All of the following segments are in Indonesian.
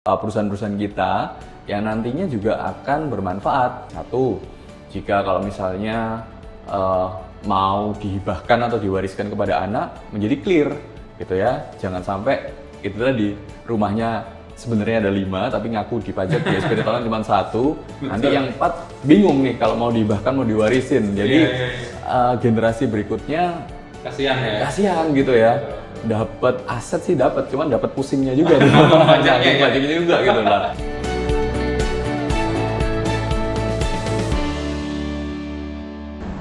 perusahaan-perusahaan kita yang nantinya juga akan bermanfaat. Satu, jika kalau misalnya mau dihibahkan atau diwariskan kepada anak, menjadi clear gitu ya. Jangan sampai itu tadi rumahnya sebenarnya ada 5 tapi ngaku dipajak di SPT tahunan cuma 1. Nanti yang 4 bingung nih kalau mau dihibahkan mau diwarisin. Jadi generasi berikutnya kasihan gitu ya. Dapat aset sih dapat, cuman dapat pusingnya juga di pajaknya juga gitu lah.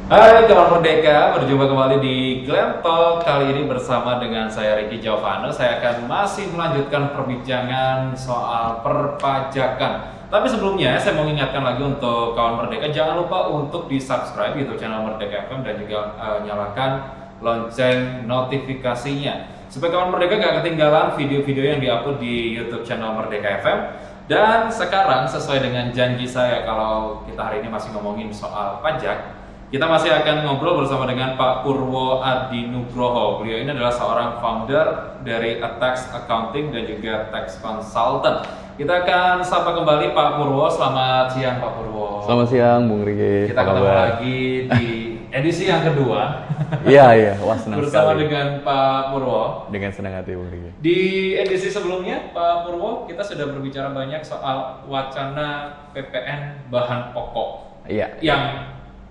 Hai kawan Merdeka, berjumpa kembali di Glam Talk. Kali ini bersama dengan saya Ricky Jovano. Saya akan masih melanjutkan perbincangan soal perpajakan. Tapi sebelumnya saya mau ingatkan lagi untuk kawan Merdeka, jangan lupa untuk di subscribe YouTube channel Merdeka FM dan juga nyalakan lonceng notifikasinya supaya kawan Merdeka gak ketinggalan video-video yang diupload di YouTube channel Merdeka FM. Dan sekarang sesuai dengan janji saya, kalau kita hari ini masih ngomongin soal pajak, kita masih akan ngobrol bersama dengan Pak Purwo Adinugroho. Beliau ini adalah seorang founder dari A Tax Accounting dan juga Tax Consultant. Kita akan sapa kembali Pak Purwo. Selamat siang Pak Purwo. Selamat siang Bung Riki. Kita ketemu lagi di edisi yang kedua. Iya, wah senang bersama sekali. dengan Pak Purwo. Dengan senang hati Bung Riki. Di edisi sebelumnya Pak Purwo, kita sudah berbicara banyak soal wacana PPN bahan pokok. Iya. Yang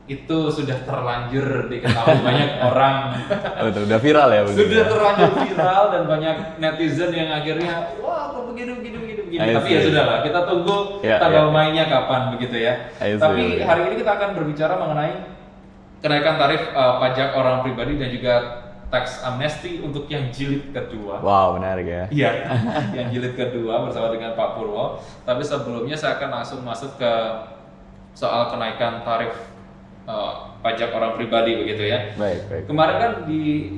itu sudah terlanjur diketahui banyak orang. Betul, udah viral ya. Sudah terlanjur viral dan banyak netizen yang akhirnya wah kok begini. Tapi ya sudahlah, kita tunggu tanggal mainnya kapan begitu ya. Tapi hari ini kita akan berbicara mengenai kenaikan tarif pajak orang pribadi dan juga tax amnesty untuk yang jilid kedua. Wow, menarik ya. Iya, yang jilid kedua bersama dengan Pak Purwo. Tapi sebelumnya saya akan langsung masuk ke soal kenaikan tarif pajak orang pribadi begitu ya. Baik. Kemarin kan di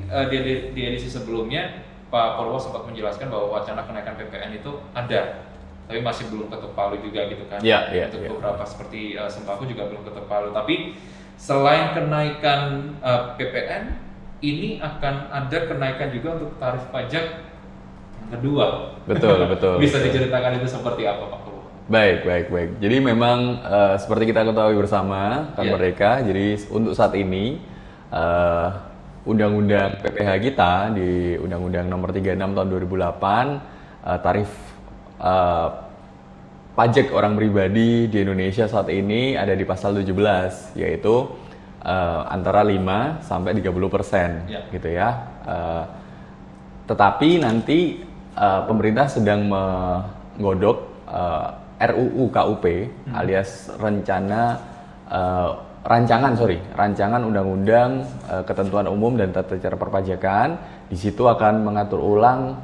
edisi sebelumnya Pak Purwo sempat menjelaskan bahwa wacana kenaikan PPN itu ada, tapi masih belum ketuk palu juga gitu kan. Iya. Untuk beberapa seperti sembako juga belum ketuk palu. Tapi selain kenaikan PPN, ini akan ada kenaikan juga untuk tarif pajak yang kedua. Betul. Bisa diceritakan itu seperti apa Pak Purwo? Baik. Jadi memang seperti kita ketahui bersama kan Merdeka. Jadi untuk saat ini Undang-Undang PPh kita di Undang-Undang Nomor 36 Tahun 2008 tarif pajak orang pribadi di Indonesia saat ini ada di pasal 17, yaitu antara 5 sampai 30% gitu ya. Tetapi nanti pemerintah sedang menggodok RUU KUP alias rancangan Undang-Undang Ketentuan Umum dan Tata Cara Perpajakan. Di situ akan mengatur ulang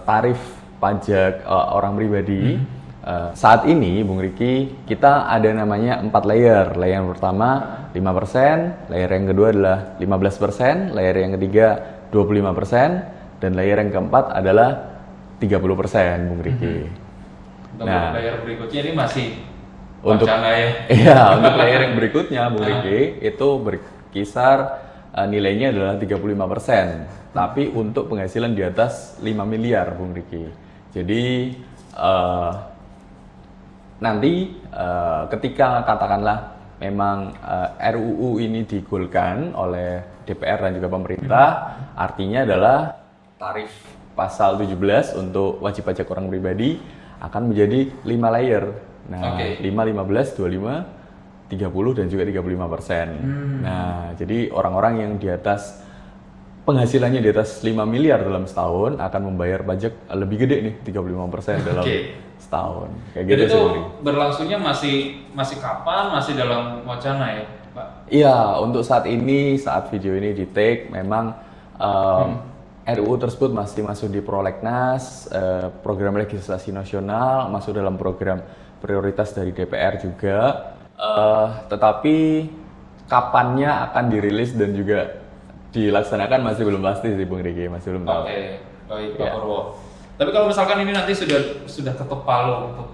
tarif pajak orang pribadi. Saat ini Bung Riki, kita ada namanya 4 layer. Layer yang pertama 5%, layer yang kedua adalah 15%, layer yang ketiga 25%, dan layer yang keempat adalah 30% Bung Riki. Nah, layer berikutnya ini masih wacana ya? Iya, untuk layer yang berikutnya Bung Riki itu berkisar nilainya adalah 35%. Tapi untuk penghasilan di atas 5 miliar Bung Riki. Jadi nanti ketika katakanlah memang RUU ini digolkan oleh DPR dan juga pemerintah, artinya adalah tarif pasal 17 untuk wajib pajak orang pribadi akan menjadi 5 layer. Nah, 5, 15, 25, 30 dan juga 35%. Nah, jadi orang-orang yang di atas penghasilannya di atas 5 miliar dalam setahun akan membayar pajak lebih gede nih, 35% dalam setahun. Kayak gitu itu sih. Berlangsungnya masih kapan? Masih dalam wacana ya, Pak? Iya, untuk saat ini, saat video ini di take, memang RUU tersebut masih masuk di prolegnas, program legislasi nasional, masuk dalam program prioritas dari DPR juga. Tetapi kapannya akan dirilis dan juga dilaksanakan masih belum pasti sih Bung Riki, masih belum tahu. Oke, baik Pak Purwo. Tapi kalau misalkan ini nanti sudah ketuk palu untuk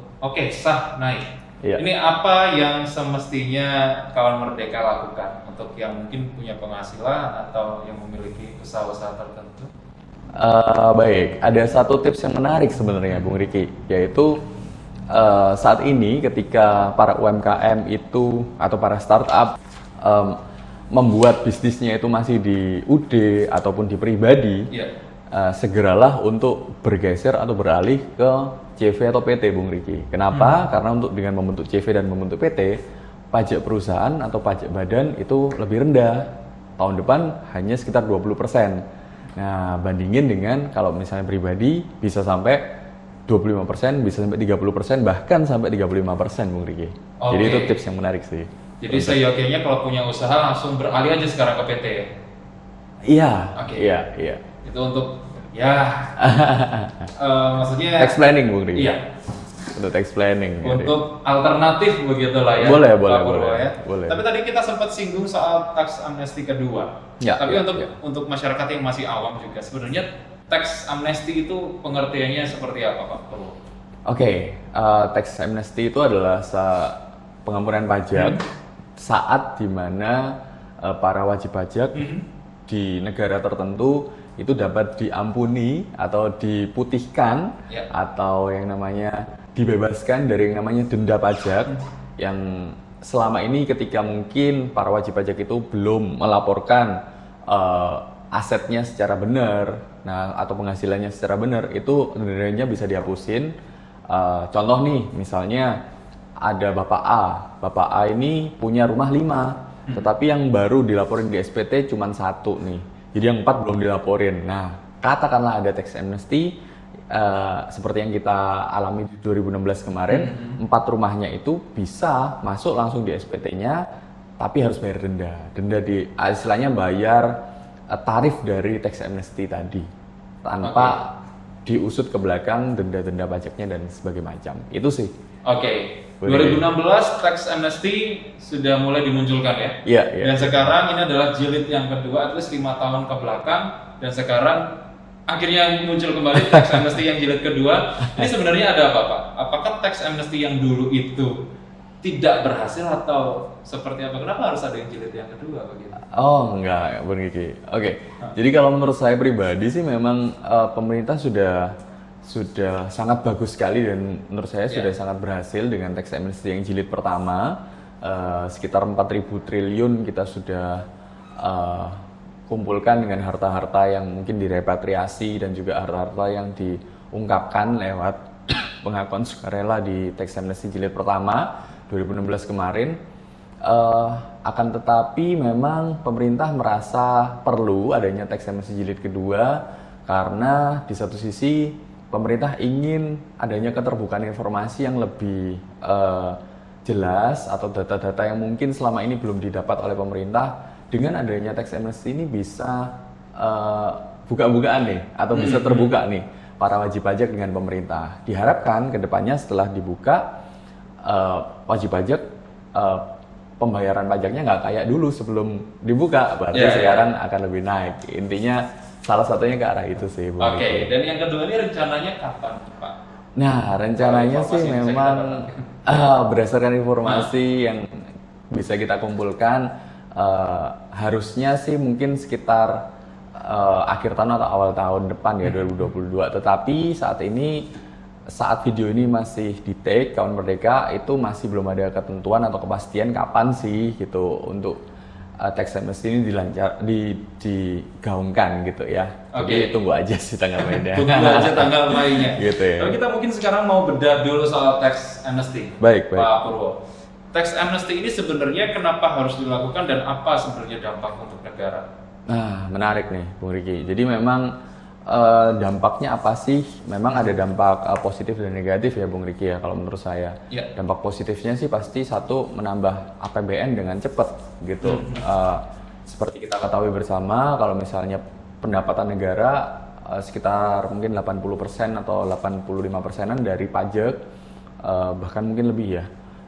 sah naik. Iya. Ini apa yang semestinya kawan Merdeka lakukan untuk yang mungkin punya penghasilan atau yang memiliki usaha-usaha tertentu? Baik, ada satu tips yang menarik sebenarnya Bung Riki, yaitu saat ini ketika para UMKM itu atau para startup membuat bisnisnya itu masih di UD ataupun di pribadi, segeralah untuk bergeser atau beralih ke CV atau PT Bung Riki. Kenapa? Karena dengan membentuk CV dan membentuk PT, pajak perusahaan atau pajak badan itu lebih rendah. Tahun depan hanya sekitar 20%. Nah, bandingin dengan kalau misalnya pribadi bisa sampai 25%, bisa sampai 30%, bahkan sampai 35% Bung Riki. Jadi itu tips yang menarik sih. Jadi seyogyanya kalau punya usaha langsung beralih aja sekarang ke PT ya? Iya, Oke. iya. Itu untuk maksudnya Tax planning Bung Riki. Iya. Untuk tax planning. Untuk alternatif begitu lah ya. Boleh, Pak Purwo boleh. ya. Boleh. Tapi tadi kita sempat singgung soal tax amnesty kedua. Ya, Tapi ya, untuk masyarakat yang masih awam juga sebenarnya tax amnesty itu pengertiannya seperti apa Pak Purwo? Oke, tax amnesty itu adalah pengampunan pajak saat dimana para wajib pajak di negara tertentu itu dapat diampuni atau diputihkan atau yang namanya dibebaskan dari yang namanya denda pajak yang selama ini ketika mungkin para wajib pajak itu belum melaporkan asetnya secara benar, nah atau penghasilannya secara benar, itu dendanya bisa dihapusin. Contoh nih, misalnya ada Bapak A ini punya rumah 5, tetapi yang baru dilaporin di SPT cuma 1 nih, jadi yang 4 belum dilaporin. Nah, katakanlah ada tax amnesty, seperti yang kita alami di 2016 kemarin, 4 rumahnya itu bisa masuk langsung di SPT-nya, tapi harus bayar denda. Denda istilahnya bayar tarif dari tax amnesty tadi, tanpa diusut ke belakang denda-denda pajaknya dan sebagainya macam. Itu sih. Oke. 2016 tax amnesty sudah mulai dimunculkan ya. Iya. Dan sekarang ini adalah jilid yang kedua, at least 5 tahun ke belakang, dan sekarang akhirnya muncul kembali tax amnesty yang jilid kedua. Ini sebenarnya ada apa Pak? Apakah tax amnesty yang dulu itu tidak berhasil atau seperti apa? Kenapa harus ada yang jilid yang kedua begitu? Oh enggak, Bung Kiki. Oke. Jadi kalau menurut saya pribadi sih memang pemerintah sudah sangat bagus sekali dan menurut saya sudah sangat berhasil dengan tax amnesty yang jilid pertama. Sekitar 4.000 triliun kita sudah kumpulkan dengan harta-harta yang mungkin direpatriasi dan juga harta-harta yang diungkapkan lewat pengakuan sukarela di tax amnesty jilid pertama 2016 kemarin. Akan tetapi memang pemerintah merasa perlu adanya tax amnesty jilid kedua karena di satu sisi pemerintah ingin adanya keterbukaan informasi yang lebih jelas atau data-data yang mungkin selama ini belum didapat oleh pemerintah. Dengan adanya tax amnesty ini bisa buka-bukaan nih atau bisa terbuka nih para wajib pajak dengan pemerintah. Diharapkan kedepannya setelah dibuka wajib pajak pembayaran pajaknya nggak kayak dulu sebelum dibuka, berarti sekarang akan lebih naik. Intinya salah satunya ke arah itu sih. Oke, dan yang kedua ini rencananya kapan Pak? Nah, rencananya sih memang berdasarkan informasi yang bisa kita kumpulkan, harusnya sih mungkin sekitar akhir tahun atau awal tahun depan ya 2022. Tetapi saat video ini masih di take Kawan Merdeka, itu masih belum ada ketentuan atau kepastian kapan sih gitu untuk tax amnesty ini digaungkan gitu ya. Jadi tunggu aja sih tanggal mainnya. Tunggu aja tanggal mainnya. Gitu ya. Kalau kita mungkin sekarang mau bedah dulu soal tax amnesty. Baik. Pak Purwo. Tax amnesty ini sebenarnya kenapa harus dilakukan dan apa sebenarnya dampak untuk negara? Nah, menarik nih Bung Riki. Jadi memang dampaknya apa sih? Memang ada dampak positif dan negatif ya Bung Riki ya kalau menurut saya. Dampak positifnya sih pasti satu, menambah APBN dengan cepat gitu. Seperti kita ketahui bersama kalau misalnya pendapatan negara sekitar mungkin 80% atau 85%-an dari pajak, bahkan mungkin lebih ya.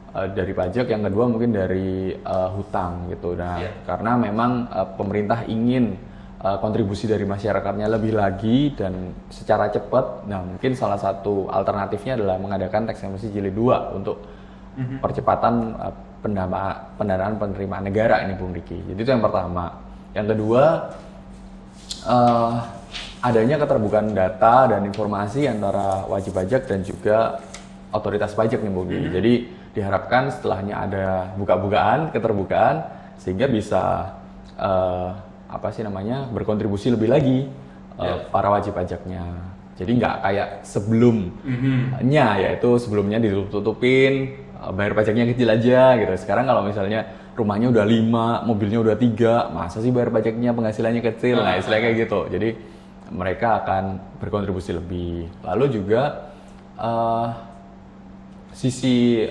Dari pajak, yang kedua mungkin dari hutang gitu. Nah, karena memang pemerintah ingin kontribusi dari masyarakatnya lebih lagi dan secara cepat. Nah, mungkin salah satu alternatifnya adalah mengadakan tax amnesty jilid 2 untuk percepatan pendanaan penerimaan negara ini Bung Riki. Jadi itu yang pertama. Yang kedua, adanya keterbukaan data dan informasi antara wajib pajak dan juga otoritas pajak nih Bung Gigi. Jadi diharapkan setelahnya ada buka-bukaan, keterbukaan sehingga bisa berkontribusi lebih lagi para wajib pajaknya. Jadi nggak kayak sebelumnya, yaitu sebelumnya ditutup-tutupin, bayar pajaknya kecil aja gitu. Sekarang kalau misalnya rumahnya udah 5, mobilnya udah 3, masa sih bayar pajaknya penghasilannya kecil? Nah, istilahnya kayak gitu. Jadi mereka akan berkontribusi lebih. Lalu juga sisi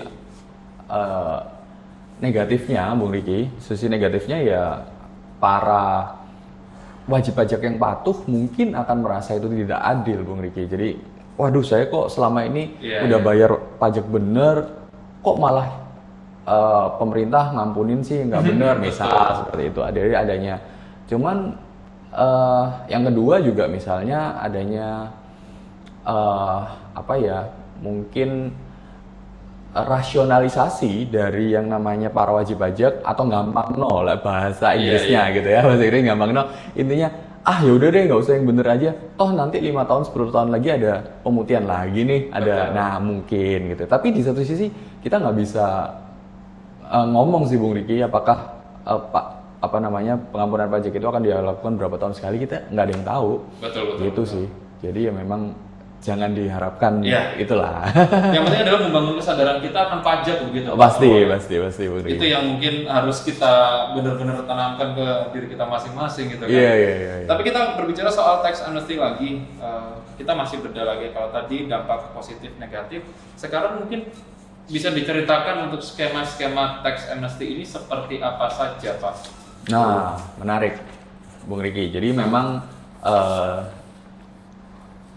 negatifnya, Bung Riki, sisi negatifnya ya para wajib pajak yang patuh mungkin akan merasa itu tidak adil, Bung Riki. Jadi, waduh saya kok selama ini udah bayar pajak bener, kok malah pemerintah ngampunin sih nggak bener, misal seperti itu. Adanya. Cuman yang kedua juga misalnya adanya mungkin rasionalisasi dari yang namanya para wajib pajak atau gampang lah bahasa Inggrisnya gitu ya, bahasa Inggris gampang intinya ya udah deh nggak usah yang bener aja, toh nanti 5 tahun 10 tahun lagi ada pemutihan lagi nih, ada. Nah mungkin gitu, tapi di satu sisi kita nggak bisa ngomong sih Bung Riki apakah pengampunan pajak itu akan dilakukan berapa tahun sekali, kita nggak ada yang tahu. Betul. Sih, jadi ya memang jangan diharapkan itulah. Yang penting adalah membangun kesadaran kita akan pajak begitu. Pasti. Itu yang mungkin harus kita benar-benar tanamkan ke diri kita masing-masing gitu kan. Iya. Tapi kita berbicara soal tax amnesty lagi, kita masih beda lagi. Kalau tadi dampak positif negatif, sekarang mungkin bisa diceritakan untuk skema-skema tax amnesty ini seperti apa saja, Pak? Nah, menarik, Bung Riki. Jadi memang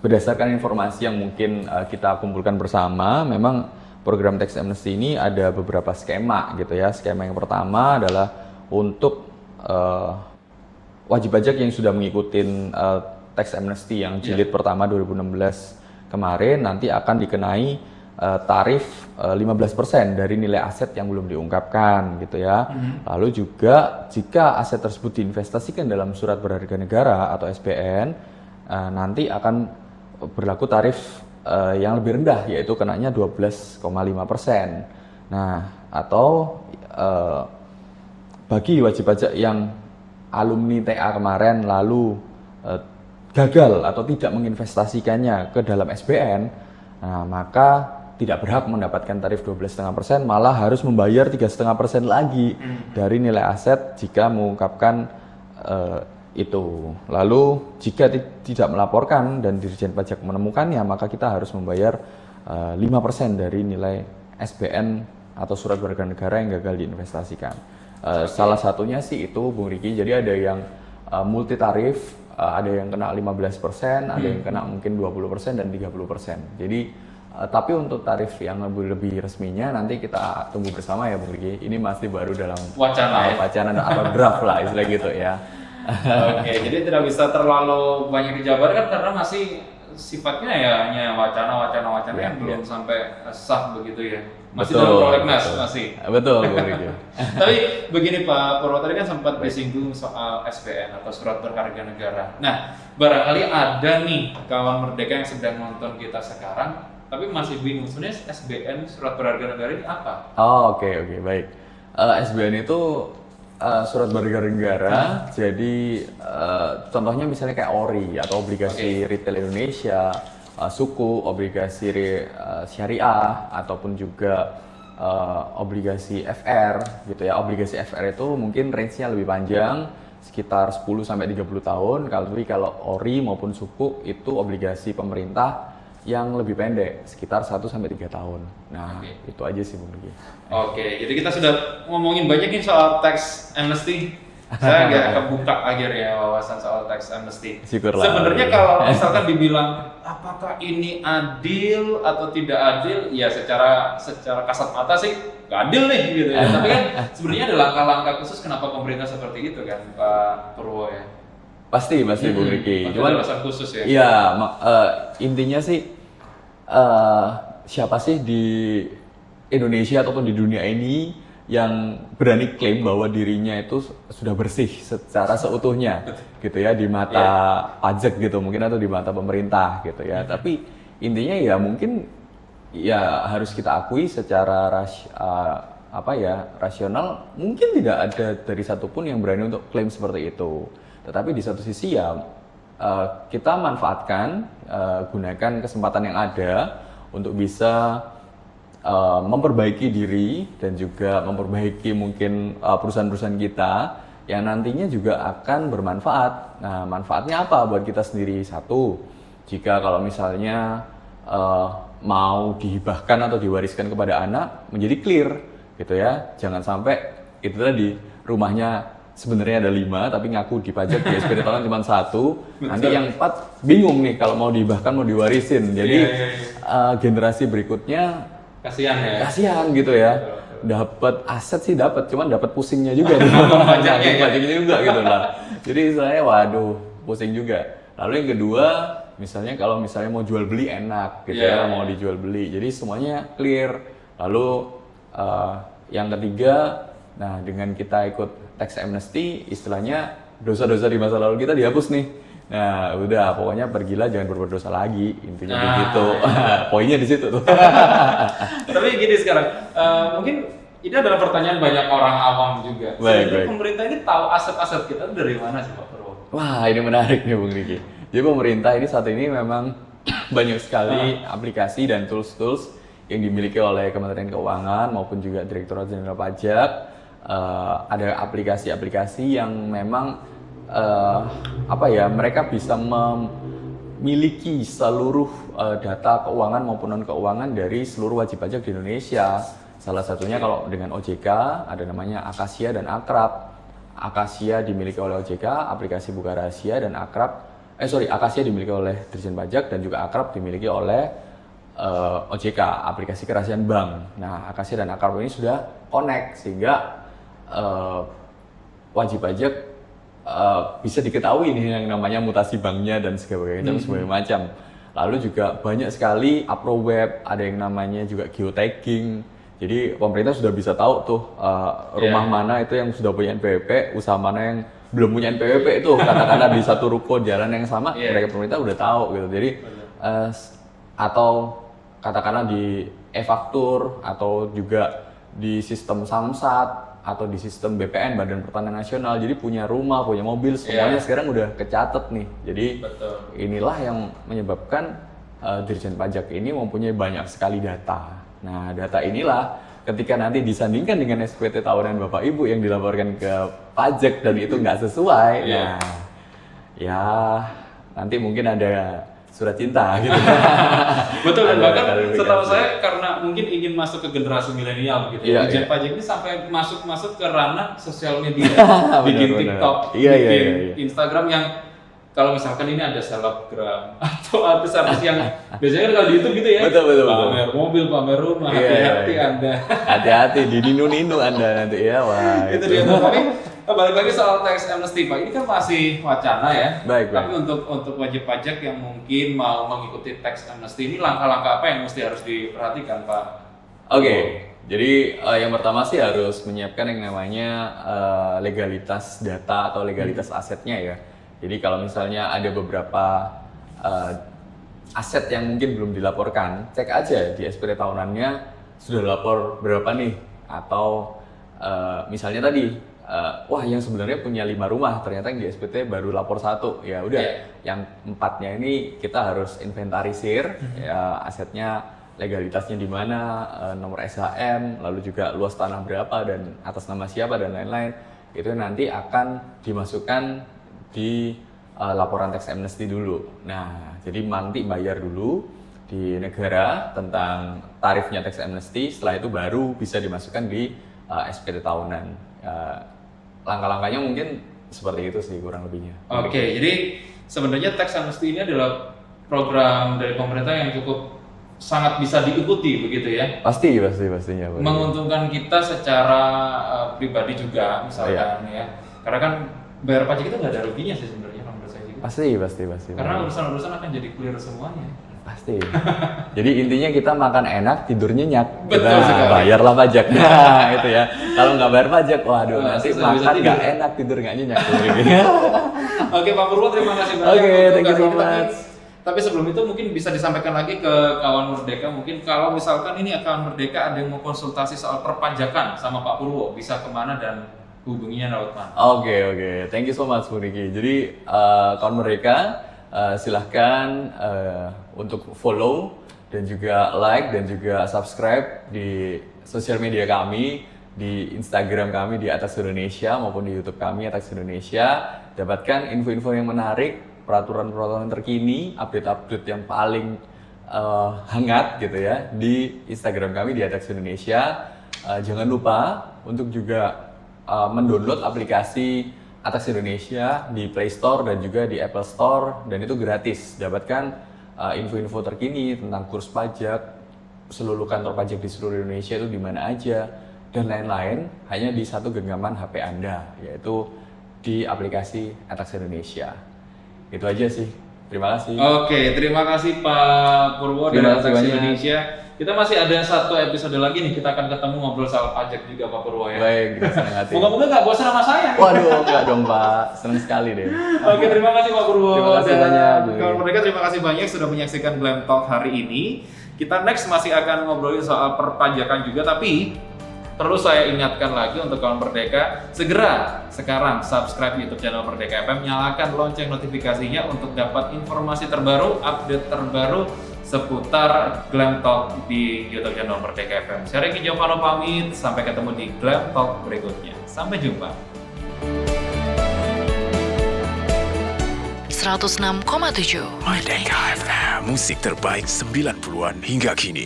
berdasarkan informasi yang mungkin kita kumpulkan bersama, memang program tax amnesty ini ada beberapa skema gitu ya. Skema yang pertama adalah untuk wajib pajak yang sudah mengikuti tax amnesty yang jilid pertama 2016 kemarin nanti akan dikenai tarif 15% dari nilai aset yang belum diungkapkan gitu ya. Lalu juga jika aset tersebut diinvestasikan dalam surat berharga negara atau SBN, nanti akan berlaku tarif yang lebih rendah, yaitu kenanya 12,5%. Nah, atau bagi wajib pajak yang alumni TA kemarin lalu gagal atau tidak menginvestasikannya ke dalam SBN, nah, maka tidak berhak mendapatkan tarif 12,5%, malah harus membayar 3,5% lagi dari nilai aset jika mengungkapkan itu. Lalu jika tidak melaporkan dan Dirjen Pajak menemukannya, maka kita harus membayar 5% dari nilai SBN atau surat berharga negara yang gagal diinvestasikan. Salah satunya sih itu Bung Riki, jadi ada yang multi tarif, ada yang kena 15%, ada yang kena mungkin 20% dan 30%. Jadi tapi untuk tarif yang lebih resminya nanti kita tunggu bersama ya Bung Riki. Ini masih baru dalam wacana atau draft lah istilah gitu ya. Oke, jadi tidak bisa terlalu banyak dijabarkan karena masih sifatnya ya hanya wacana yang belum sampai sah begitu ya. Masih dalam prolegnas masih. Betul, Bung Riki. Tapi begini Pak Purwo, tadi kan sempat disinggung soal SBN atau surat berharga negara. Nah, barangkali ada nih kawan Merdeka yang sedang nonton kita sekarang, tapi masih bingung sebenarnya SBN surat berharga negara ini apa? Oke, baik. SBN itu surat berharga negara, jadi contohnya misalnya kayak ORI atau obligasi retail Indonesia, suku, obligasi syariah, ataupun juga obligasi FR gitu ya. Obligasi FR itu mungkin range-nya lebih panjang, sekitar 10-30 tahun. Kalau ORI maupun suku itu obligasi pemerintah yang lebih pendek, sekitar 1-3 tahun. Nah, itu aja sih Bung Riki. Oke, jadi kita sudah ngomongin banyak nih soal tax amnesty. Saya agak kebuka akhirnya wawasan soal tax amnesty. Syukurlah. Sebenarnya kalau misalkan dibilang apakah ini adil atau tidak adil, ya secara kasat mata sih nggak adil nih gitu ya. Tapi kan sebenarnya ada langkah-langkah khusus kenapa pemerintah seperti itu kan Pak Purwo ya. Pasti Bung Riki. Cuman alasan khusus ya. Iya, intinya sih siapa sih di Indonesia ataupun di dunia ini yang berani klaim bahwa dirinya itu sudah bersih secara seutuhnya gitu ya di mata pajak gitu mungkin atau di mata pemerintah gitu ya. Tapi intinya ya mungkin ya harus kita akui secara rasional mungkin tidak ada dari satupun yang berani untuk klaim seperti itu. Tetapi di satu sisi ya kita manfaatkan gunakan kesempatan yang ada untuk bisa memperbaiki diri dan juga memperbaiki mungkin perusahaan-perusahaan kita yang nantinya juga akan bermanfaat. Nah, manfaatnya apa buat kita sendiri? Satu, jika kalau misalnya mau dihibahkan atau diwariskan kepada anak, menjadi clear gitu ya. Jangan sampai itu tadi rumahnya sebenarnya ada 5 tapi ngaku dipajak di SPT tahunan cuma 1. Nanti yang 4 bingung nih kalau mau dihibahkan mau diwarisin. Jadi generasi berikutnya kasihan gitu ya. Dapat aset sih dapat, cuman dapat pusingnya juga nih. Pajaknya juga gitu lah. Jadi saya waduh, pusing juga. Lalu yang kedua, misalnya kalau misalnya mau jual beli enak gitu ya, mau dijual beli. Jadi semuanya clear. Lalu yang ketiga, nah dengan kita ikut tax amnesty, istilahnya dosa-dosa di masa lalu kita dihapus nih. Nah, udah pokoknya pergilah jangan berbuat dosa lagi, intinya begitu. Poinnya di situ tuh. Tapi gini sekarang, mungkin ini adalah pertanyaan banyak orang awam juga. Sebenarnya pemerintah ini tahu aset-aset kita dari mana sih Pak Purwo? Wah, ini menarik nih Bung Riki. Jadi pemerintah ini saat ini memang banyak sekali aplikasi dan tools-tools yang dimiliki oleh Kementerian Keuangan maupun juga Direktorat Jenderal Pajak. Ada aplikasi-aplikasi yang memang mereka bisa memiliki seluruh data keuangan maupun non keuangan dari seluruh wajib pajak di Indonesia. Salah satunya kalau dengan OJK ada namanya Akasia dan Akrab. Akasia dimiliki oleh OJK, aplikasi buka rahasia, dan Akasia dimiliki oleh Dirjen Pajak dan juga Akrab dimiliki oleh OJK, aplikasi kerahasiaan bank. Nah, Akasia dan Akrab ini sudah connect sehingga wajib pajak bisa diketahui nih yang namanya mutasi banknya dan sebagainya macam. Lalu juga banyak sekali Aproweb, ada yang namanya juga geotagging. Jadi pemerintah sudah bisa tahu tuh rumah mana itu yang sudah punya NPWP, usaha mana yang belum punya NPWP itu. Katakanlah di satu ruko jalan yang sama, mereka pemerintah udah tahu gitu. Jadi atau katakanlah di e-faktur atau juga di sistem Samsat atau di sistem BPN Badan Pertanahan Nasional. Jadi punya rumah, punya mobil, semuanya sekarang udah kecatat nih. Jadi inilah yang menyebabkan Dirjen Pajak ini mempunyai banyak sekali data. Nah, data inilah ketika nanti disandingkan dengan SPT tahunan Bapak Ibu yang dilaporkan ke pajak dan itu nggak sesuai, nah ya nanti mungkin ada surat cinta gitu. Betul, dan bahkan setahu saya karena mungkin ingin masuk ke generasi milenial gitu. Dirjen Pajak ini sampai masuk ke ranah sosial media, bikin TikTok, bikin Instagram yang kalau misalkan ini ada selebgram atau artis-artis yang biasanya kan kalau di YouTube gitu ya. Betul. Pamer mobil, pamer rumah, hati-hati Anda. Hati-hati di ninu-ninu Anda nanti ya. Wah. Itu dia. Tapi balik lagi soal tax amnesty Pak, ini kan masih wacana ya. Baik. Tapi untuk wajib pajak yang mungkin mau mengikuti tax amnesty ini langkah-langkah apa yang mesti harus diperhatikan Pak? Oke. Jadi yang pertama sih harus menyiapkan yang namanya legalitas data atau legalitas asetnya ya. Jadi kalau misalnya ada beberapa aset yang mungkin belum dilaporkan, cek aja di SPT tahunannya sudah lapor berapa nih. Atau misalnya tadi, wah yang sebenarnya punya 5 rumah, ternyata yang di SPT baru lapor 1. Ya udah, yang 4-nya ini kita harus inventarisir ya, asetnya, legalitasnya di mana, nomor SHM, lalu juga luas tanah berapa dan atas nama siapa dan lain-lain. Itu nanti akan dimasukkan di laporan tax amnesty dulu. Nah, jadi nanti bayar dulu di negara tentang tarifnya tax amnesty, setelah itu baru bisa dimasukkan di SPT tahunan. Langkah-langkahnya mungkin seperti itu sih kurang lebihnya. Oke, jadi sebenarnya tax amnesty ini adalah program dari pemerintah yang cukup sangat bisa diikuti begitu ya? Pastinya. Menguntungkan kita secara pribadi juga misalkan ya. Karena kan bayar pajak itu nggak ada ruginya sih sebenarnya menurut saya juga. Pasti. Karena urusan-urusan akan jadi clear semuanya. Pasti. Jadi intinya kita makan enak, tidur nyenyak. Betul Nah, sekali. bayarlah pajak. Nah, itu ya. Kalau nggak bayar pajak, waduh Wah, nanti susah bisa makan nggak tidur. enak, tidur nggak nyenyak. Oke Pak Purwo, terima kasih banyak. Oke, untuk thank you so hari ini. much. Tapi sebelum itu mungkin bisa disampaikan lagi ke kawan Merdeka. Mungkin kalau misalkan ini kawan Merdeka ada yang mau konsultasi soal perpajakan sama Pak Purwo, bisa kemana dan hubunginya lewat mana? Oke. Thank you so much, Bu Riki. Jadi, kawan mereka, silahkan untuk follow dan juga like dan juga subscribe di sosial media kami, di Instagram kami di Atax Indonesia maupun di YouTube kami Atax Indonesia. Dapatkan info-info yang menarik, peraturan-peraturan terkini, update-update yang paling hangat gitu ya di Instagram kami di Atax Indonesia. Jangan lupa untuk juga mendownload aplikasi Atax Indonesia di Play Store dan juga di Apple Store, dan itu gratis. Dapatkan info-info terkini tentang kurs pajak, seluruh kantor pajak di seluruh Indonesia itu di mana aja, dan lain-lain hanya di satu genggaman HP Anda, yaitu di aplikasi Atax Indonesia. Itu aja sih. Terima kasih. Oke, terima kasih Pak Purwo dari Terima kasih Atax banyak. Indonesia. Kita masih ada satu episode lagi nih, kita akan ketemu ngobrol soal pajak juga Pak Purwo ya. Baik, dengan senang hati. Moga-moga nggak bosan sama saya. Waduh, enggak dong Pak. Senang sekali deh. Oke, terima kasih Pak Purwo. Terima kasih Dan banyak, Bu. kawan Merdeka, terima kasih banyak sudah menyaksikan Glam Talk hari ini. Kita next masih akan ngobrolin soal perpajakan juga, tapi perlu saya ingatkan lagi untuk kawan Merdeka, segera sekarang subscribe YouTube channel Merdeka FM, nyalakan lonceng notifikasinya untuk dapat informasi terbaru, update terbaru seputar Glam Talk di YouTube channel Merdeka FM. Saya Ricky Giovanno pamit, sampai ketemu di Glam Talk berikutnya. Sampai jumpa. 106,7 Merdeka FM, musik terbaik 90-an hingga kini.